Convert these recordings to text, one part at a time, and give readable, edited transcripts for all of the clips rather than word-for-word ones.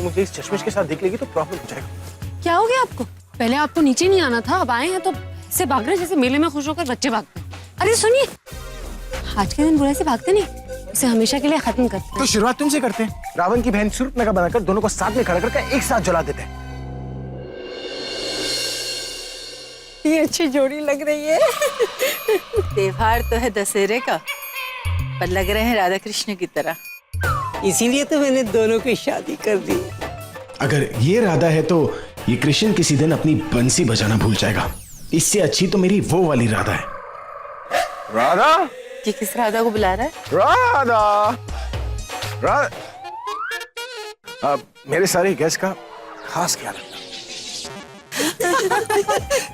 मुझे इस चश्मिश के साथ देख लेगी तो प्रॉब्लम हो जाएगा। क्या हो गया आपको? पहले आपको नीचे नहीं आना था, अब आए हैं तो ऐसे भाग रहे जैसे मेले में खुश होकर बच्चे भागते हैं। अरे सुनिए, आज के दिन बुराई से भागते नहीं, इसे हमेशा के लिए खत्म करते हैं। तो शुरुआत तुमसे करते हैं। रावण की बहन शूर्पणखा बनाकर दोनों को साथ में खड़ा करके एक साथ जला देते हैं। ये अच्छी जोड़ी लग रही है। त्योहार तो है दशहरे का, पर लग रहे हैं राधा कृष्ण की तरह। इसीलिए तो मैंने दोनों की शादी कर दी। अगर ये राधा है तो ये कृष्ण किसी दिन अपनी बंसी बजाना भूल जाएगा। इससे अच्छी तो मेरी वो वाली राधा है। राधा? ये किस राधा को बुला रहा है? राधा मेरे सारे गेस्ट का खास ख्याल रखना।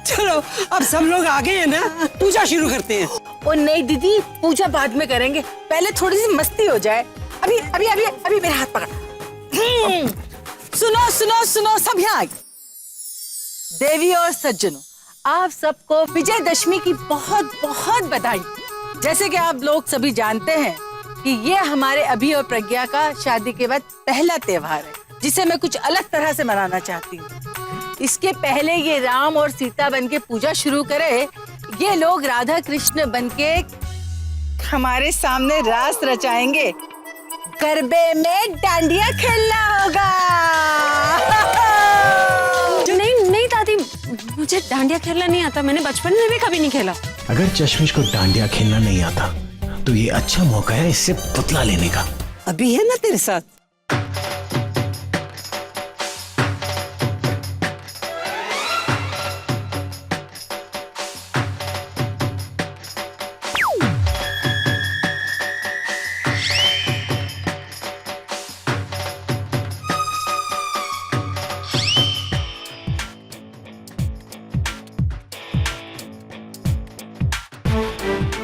चलो अब सब लोग आ गए हैं ना, पूजा शुरू करते हैं। ओ नहीं दीदी, पूजा बाद में करेंगे, पहले थोड़ी सी मस्ती हो जाए। अभी अभी अभी अभी मेरा हाथ पकड़। सुनो सुनो सुनो सब यहाँ। देवी और सज्जनों, आप सबको विजयदशमी की बहुत बहुत बधाई। जैसे कि आप लोग सभी जानते हैं कि ये हमारे अभी और प्रज्ञा का शादी के बाद पहला त्योहार है, जिसे मैं कुछ अलग तरह से मनाना चाहती हूँ। इसके पहले ये राम और सीता बनके पूजा शुरू करे, ये लोग राधा कृष्ण बनके हमारे सामने रास रचाएंगे। गरबे में डांडिया खेलना होगा। नहीं नहीं दादी, मुझे डांडिया खेलना नहीं आता, मैंने बचपन में भी कभी नहीं खेला। अगर चश्मिश को डांडिया खेलना नहीं आता तो ये अच्छा मौका है इससे पुतला लेने का। अभी है ना तेरे साथ।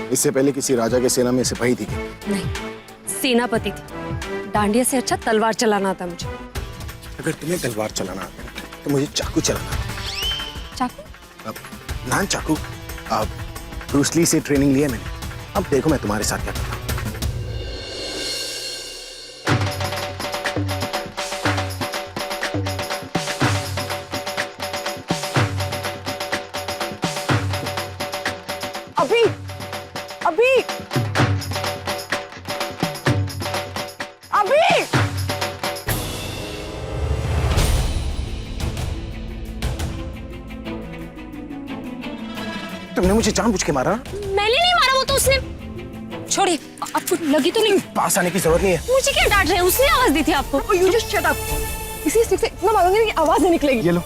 इससे पहले किसी राजा के सेना में सिपाही थी क्या? नहीं, सेनापति थी। डांडिया से अच्छा तलवार चलाना आता मुझे। अगर तुम्हें तलवार चलाना आता है तो मुझे चाकू चलाना आता चाकू? है। नान चाकू। ब्रूस ली से ट्रेनिंग ली है मैंने। अब देखो मैं तुम्हारे साथ क्या करता हूँ। अभी अभी अभी तुमने मुझे जानबूझ के मारा? मैंने नहीं मारा, वो तो उसने। छोड़िए, आपको लगी तो नहीं? पास आने की जरूरत नहीं है। मुझे क्या डांट रहे हैं? उसने आवाज दी थी आपको। You just shut up. इसी स्टिक से इतना मारोगे कि आवाज नहीं निकलेगी। ये लो।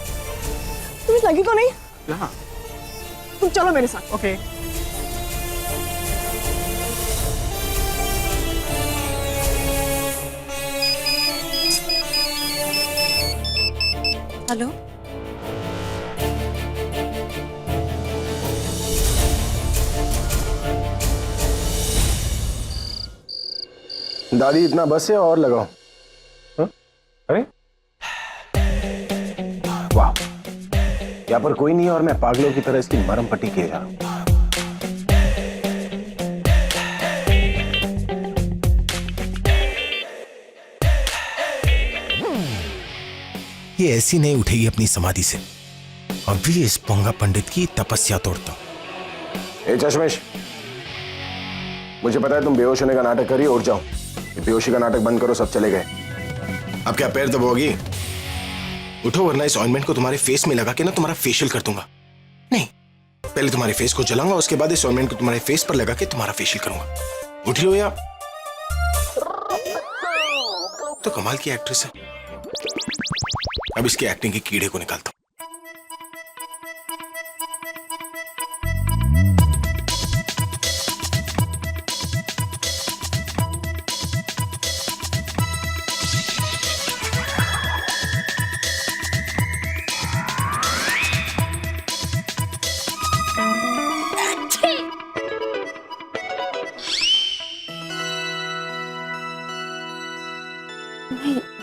तुम्हें लगी तो नहीं? हाँ। तुम चलो मेरे साथ। ओके। हेलो, दादी इतना बस है और लगाओ। हाँ? अरे वाह, यहाँ पर कोई नहीं है और मैं पागलों की तरह इसकी मरम पट्टी किए जा रहा हूँ। ये ऐसी नहीं उठेगी अपनी समाधि से। अभी इस पोंगा पंडित की तपस्या तोड़ता हूं। ए चश्मिश, मुझे पता है तुम बेहोश होने का नाटक करिए, उठ जाओ। ये बेहोशी का नाटक बंद करो, सब चले गए। अब क्या पैर दबाओगी? उठो वरना इस ऑइंटमेंट को तुम्हारे फेस में लगा के ना तुम्हारा फेशियल कर दूंगा। नहीं, पहले तुम्हारे फेस को जलाऊंगा, उसके बाद इस ऑइंटमेंट को तुम्हारे फेस पर लगा के तुम्हारा फेशियल करूंगा। उठ लो या तो कमाल की एक्ट्रेस है। अब इसकी एक्टिंग के कीड़े को निकालता हूं।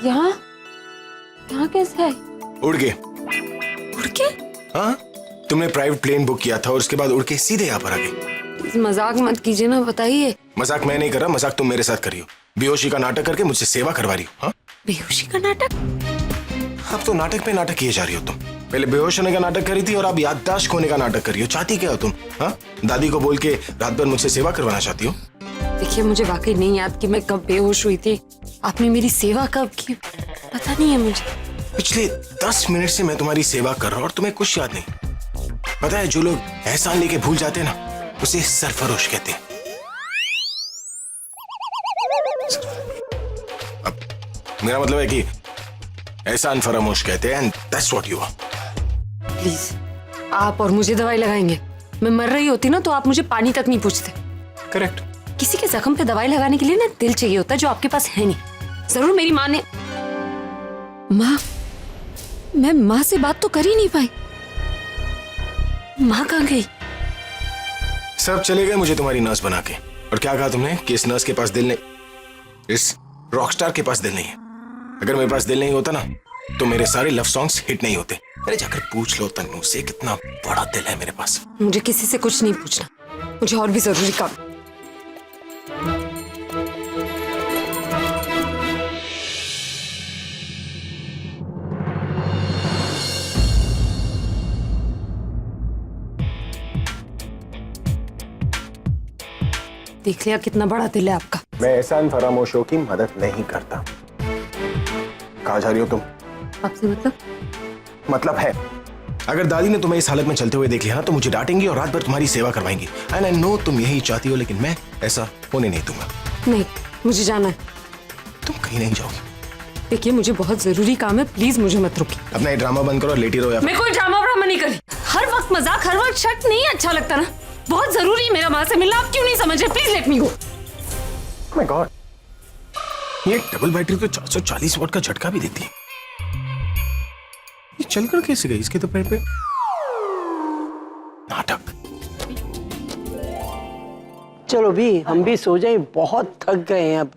यहाँ यहाँ कैसे है? उड़ के। उड़ के? हाँ, तुमने प्राइवेट प्लेन बुक किया था और उसके बाद उड़ के सीधे यहाँ पर आ गई। मजाक मत कीजिए ना, बताइए। मजाक मैं नहीं कर रहा, मजाक तुम मेरे साथ कर रही हो। बेहोशी का नाटक करके मुझसे सेवा करवा रही हो। हाँ, बेहोशी का नाटक? अब तो नाटक पे नाटक किए जा रही हो तुम। पहले बेहोश होने का नाटक करी थी और अब याददाश्त खोने का नाटक कर रही हो। चाहती क्या हो तुम? हाँ, दादी को बोल के रात भर मुझसे सेवा करवाना चाहती हो? देखिए, मुझे वाकई नहीं याद कि मैं कब बेहोश हुई थी। आपने मेरी सेवा कब की पता नहीं है मुझे। पिछले 10 मिनट से मैं तुम्हारी सेवा कर रहा हूँ और तुम्हें कुछ याद नहीं। पता है, जो लोग एहसान लेके भूल जाते हैं ना, उसे सरफरोश कहते हैं। अब मेरा मतलब है कि एहसान फरामोश कहते हैं, and that's what you are. Please, आप और मुझे दवाई लगाएंगे। मैं मर रही होती ना तो आप मुझे पानी तक नहीं पूछते। करेक्ट। किसी के जख्म पे दवाई लगाने के लिए ना दिल चाहिए होता है, जो आपके पास है नहीं। जरूर मेरी माँ ने माँ, मैं माँ से बात तो कर ही नहीं पाई। माँ कहाँ गई? सब चले गए मुझे तुम्हारी नर्स बना के। और क्या कहा तुमने कि इस नर्स के पास दिल नहीं, इस रॉकस्टार के पास दिल नहीं है। अगर मेरे पास दिल नहीं होता ना तो मेरे सारे लव सॉन्ग्स हिट नहीं होते। अरे जाकर पूछ लो तन्नू से, कितना बड़ा दिल है मेरे पास। मुझे किसी से कुछ नहीं पूछना, मुझे और भी जरूरी काम। देख लिया कितना बड़ा दिल है आपका। मैं एहसान फरामोशों की मदद नहीं करता। कहाँ जा रही हो तुम? आपसे मतलब है, अगर दादी ने तुम्हें इस हालत में चलते हुए देख लिया ना तो मुझे डांटेंगी और रात भर तुम्हारी सेवा करवाएंगी। एंड आई नो तुम यही चाहती हो, लेकिन मैं ऐसा होने नहीं दूंगा। नहीं, मुझे जाना है। तुम कहीं नहीं जाओगी। देखिए, मुझे बहुत जरूरी काम है, प्लीज मुझे मत रोकिए। अपना ये ड्रामा बंद करो और लेटी रहो। या मैं कोई ड्रामा व्रामा नहीं करी। हर वक्त मजाक, हर वक्त शक नहीं अच्छा लगता ना। बहुत जरूरी है मेरा माँ से मिलना, आप क्यों नहीं समझ रहे? Please let me go. My God, ये डबल बैटरी तो 440 वॉट का झटका भी देती है। ये चलकर कैसे गई? इसके तो पैर पे नाटक। चलो भी, हम भी सो जाए, बहुत थक गए हैं अब।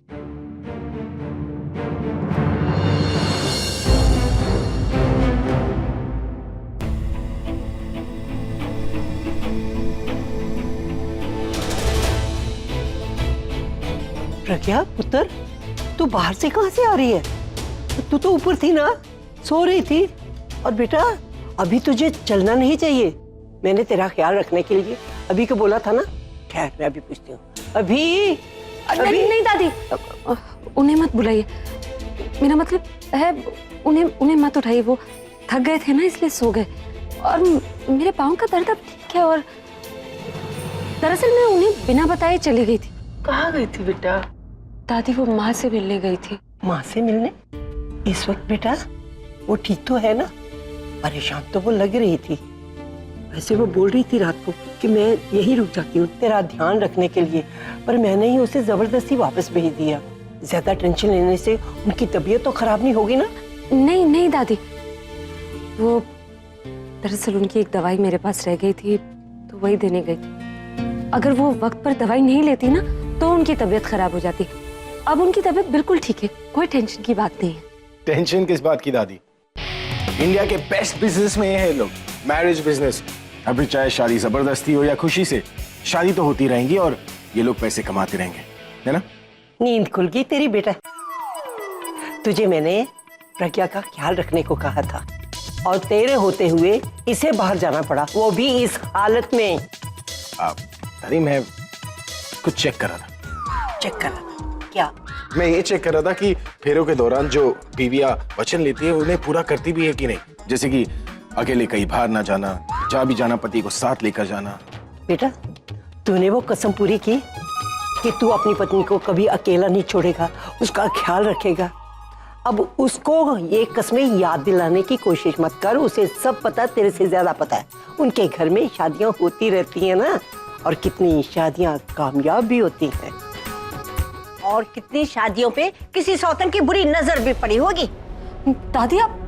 प्रज्ञा पुत्र, तू बाहर से कहां से आ रही है? तू तो ऊपर थी ना, सो रही थी। और बेटा, अभी तुझे चलना नहीं चाहिए। मैंने तेरा ख्याल रखने के लिए अभी को बोला था ना। खैर, मैं अभी पूछती हूँ। अभी नहीं दादी, उन्हें मत बुलाइए। मेरा मतलब है, उन्हें मत उठाइए। वो थक गए थे ना, इसलिए सो गए। और मेरे पाँव का दर्द अब ठीक है। और दरअसल मैं उन्हें बिना बताए चली गई थी। कहाँ गई थी बेटा? दादी, वो माँ से मिलने गई थी। माँ से मिलने? इस वक्त बेटा वो ठीक तो है ना? परेशान तो वो लग रही थी। वैसे वो बोल रही थी रात को कि मैं यहीं रुक जाती हूँ तेरा ध्यान रखने के लिए, पर मैंने ही उसे जबरदस्ती वापस भेज दिया। ज्यादा टेंशन लेने से उनकी तबीयत तो खराब नहीं होगी ना? नहीं दादी, वो दरअसल उनकी एक दवाई मेरे पास रह गई थी, तो वही देने गई थी। अगर वो वक्त पर दवाई नहीं लेती ना तो उनकी तबीयत खराब हो जाती। अब उनकी तबीयत बिल्कुल ठीक है, कोई टेंशन की बात नहीं है। टेंशन किस बात की दादी? इंडिया के बेस्ट बिजनेस में ये है लोग, मैरिज बिजनेस। अभी चाहे शादी जबरदस्ती हो या खुशी से, शादी तो होती रहेंगी और ये लोग पैसे कमाते रहेंगे, है ना? नींद खुल गई तेरी बेटा। तुझे मैंने प्रज्ञा का ख्याल रखने को कहा था और तेरे होते हुए इसे बाहर जाना पड़ा, वो भी इस हालत में। दादी, मैं कुछ चेक कर रहा था। चेक कर क्या? मैं ये चेक कर रहा था कि फेरों के दौरान जो बीवियां वचन लेती है उन्हें पूरा करती भी है कि नहीं। जैसे कि अकेले कहीं बाहर ना जाना, जहाँ भी जाना पति को साथ लेकर जाना। बेटा, तूने वो कसम पूरी की कि तू अपनी पत्नी को कभी अकेला नहीं छोड़ेगा, उसका ख्याल रखेगा। अब उसको ये कस्में याद दिलाने की कोशिश मत कर। उसे सब पता, तेरे से ज्यादा पता है। उनके घर में शादियां होती रहती हैं ना, और कितनी शादियां कामयाब भी होती हैं। और कितनी शादियों पे किसी सौतन की बुरी नजर भी पड़ी होगी। दादी, आप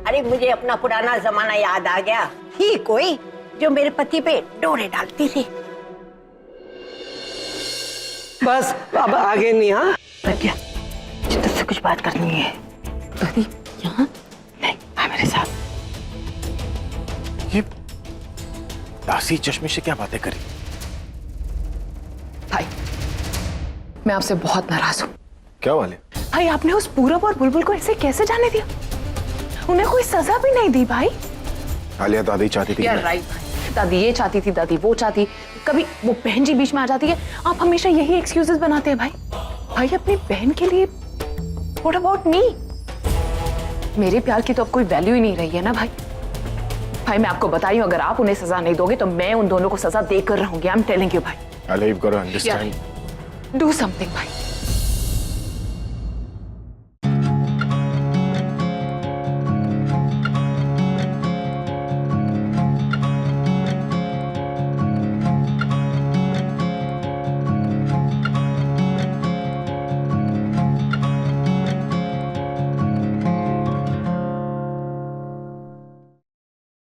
अरे मुझे अपना पुराना जमाना याद आ गया। थी कोई जो मेरे पति पे डोरे डालती थी। बस अब आगे नहीं। हाँ प्रज्ञा, मुझे तुझसे कुछ बात करनी है। दादी यहाँ नहीं, आ मेरे साथ। ये दासी चश्मे से क्या बातें करी? भाई, मैं आपसे बहुत नाराज हूँ। क्या वाले? भाई, आपने उस पूरब और बुलबुल को ऐसे कैसे जाने दिया? उन्हें कोई सजा भी नहीं दी भाई। आलिया दादी चाहती थी कि यार मैं- राइट, दादी ये चाहती थी, दादी वो चाहती, कभी वो बहन जी बीच में आ जाती है। आप हमेशा यही एक्सक्यूजेस बनाते हैं भाई। भाई अपनी बहन के लिए व्हाट अबाउट मी? मेरे प्यार की तो अब कोई वैल्यू ही नहीं रही है ना भाई। भाई मैं आपको बताई हूं, अगर आप उन्हें सजा नहीं दोगे तो मैं उन दोनों को सजा देकर रहूंगी। आई एम टेलिंग यू भाई। Alia, you've got to understand. Do something भाई।